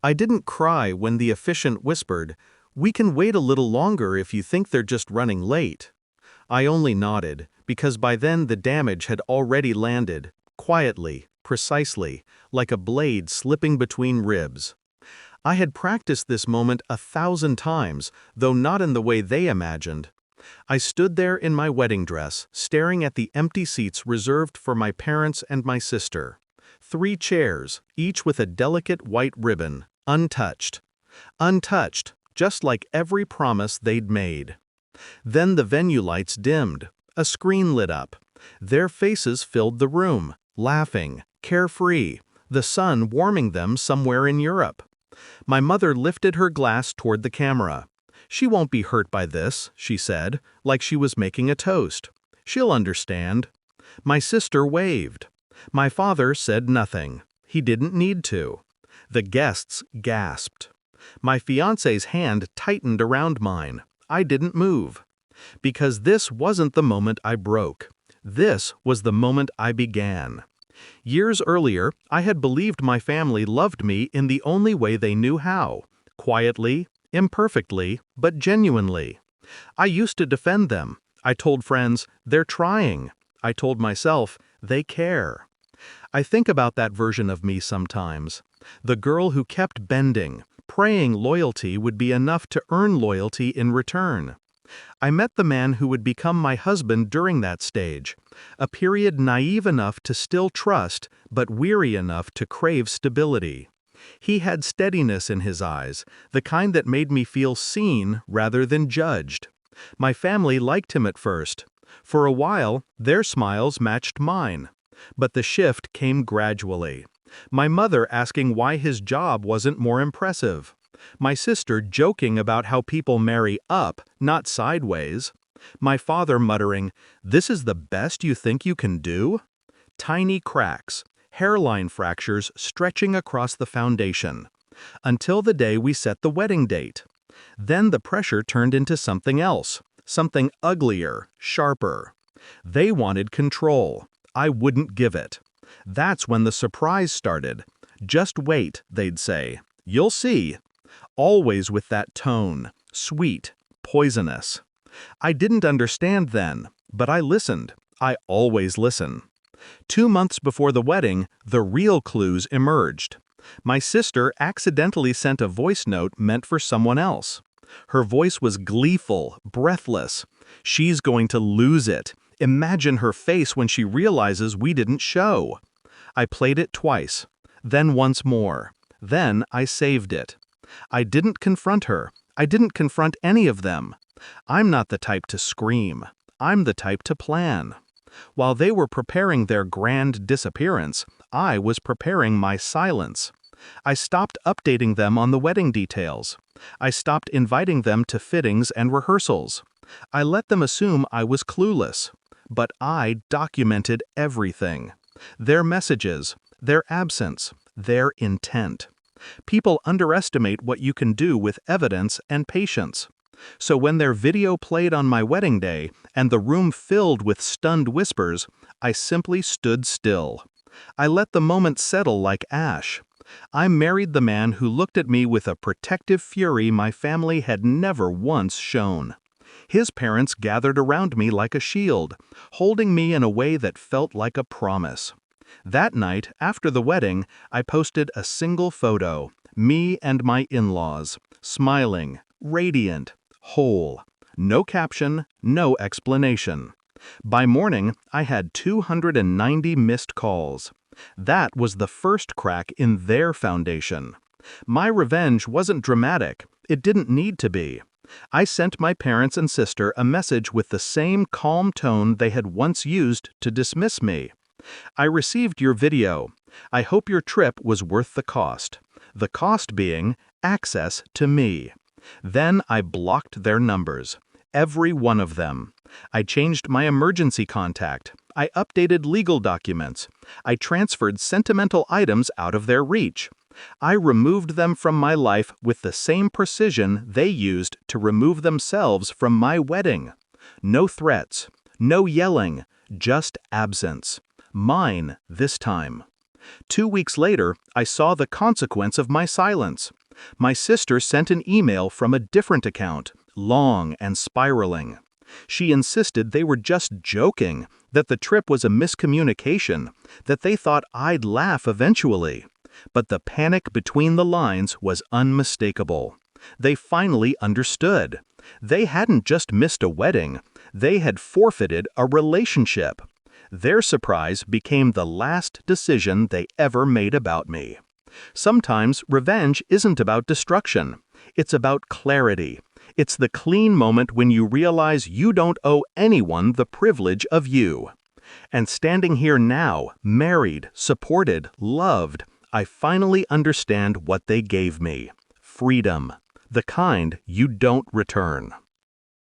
I didn't cry when the officiant whispered, "We can wait a little longer if you think they're just running late." I only nodded, because by then the damage had already landed, quietly, precisely, like a blade slipping between ribs. I had practiced this moment 1,000 times, though not in the way they imagined. I stood there in my wedding dress, staring at the empty seats reserved for my parents and my sister. 3 chairs, each with a delicate white ribbon, untouched. Untouched, just like every promise they'd made. Then the venue lights dimmed. A screen lit up. Their faces filled the room, laughing, carefree, the sun warming them somewhere in Europe. My mother lifted her glass toward the camera. "She won't be hurt by this," she said, like she was making a toast. "She'll understand." My sister waved. My father said nothing. He didn't need to. The guests gasped. My fiancé's hand tightened around mine. I didn't move. Because this wasn't the moment I broke. This was the moment I began. Years earlier, I had believed my family loved me in the only way they knew how. Quietly, imperfectly, but genuinely. I used to defend them. I told friends, "They're trying." I told myself, "They care." I think about that version of me sometimes. The girl who kept bending, praying loyalty would be enough to earn loyalty in return. I met the man who would become my husband during that stage, a period naive enough to still trust, but weary enough to crave stability. He had steadiness in his eyes, the kind that made me feel seen rather than judged. My family liked him at first. For a while, their smiles matched mine. But the shift came gradually. My mother asking why his job wasn't more impressive. My sister joking about how people marry up, not sideways. My father muttering, "This is the best you think you can do?" Tiny cracks, hairline fractures stretching across the foundation. Until the day we set the wedding date. Then the pressure turned into something else, something uglier, sharper. They wanted control. I wouldn't give it. That's when the surprise started. "Just wait," they'd say. "You'll see." Always with that tone, sweet, poisonous. I didn't understand then, but I listened. I always listen. 2 months before the wedding, the real clues emerged. My sister accidentally sent a voice note meant for someone else. Her voice was gleeful, breathless. "She's going to lose it. Imagine her face when she realizes we didn't show." I played it twice, then once more. Then I saved it. I didn't confront her. I didn't confront any of them. I'm not the type to scream. I'm the type to plan. While they were preparing their grand disappearance, I was preparing my silence. I stopped updating them on the wedding details. I stopped inviting them to fittings and rehearsals. I let them assume I was clueless. But I documented everything. Their messages, their absence, their intent. People underestimate what you can do with evidence and patience. So when their video played on my wedding day and the room filled with stunned whispers, I simply stood still. I let the moment settle like ash. I married the man who looked at me with a protective fury my family had never once shown. His parents gathered around me like a shield, holding me in a way that felt like a promise. That night, after the wedding, I posted a single photo, me and my in-laws, smiling, radiant, whole. No caption, no explanation. By morning, I had 290 missed calls. That was the first crack in their foundation. My revenge wasn't dramatic. It didn't need to be. I sent my parents and sister a message with the same calm tone they had once used to dismiss me. "I received your video. I hope your trip was worth the cost." The cost being access to me. Then I blocked their numbers. Every one of them. I changed my emergency contact. I updated legal documents. I transferred sentimental items out of their reach. I removed them from my life with the same precision they used to remove themselves from my wedding. No threats, no yelling, just absence. Mine this time. 2 weeks later, I saw the consequence of my silence. My sister sent an email from a different account, long and spiraling. She insisted they were just joking, that the trip was a miscommunication, that they thought I'd laugh eventually. But the panic between the lines was unmistakable. They finally understood. They hadn't just missed a wedding, they had forfeited a relationship. Their surprise became the last decision they ever made about me. Sometimes revenge isn't about destruction. It's about clarity. It's the clean moment when you realize you don't owe anyone the privilege of you. And standing here now, married, supported, loved, I finally understand what they gave me. Freedom. The kind you don't return.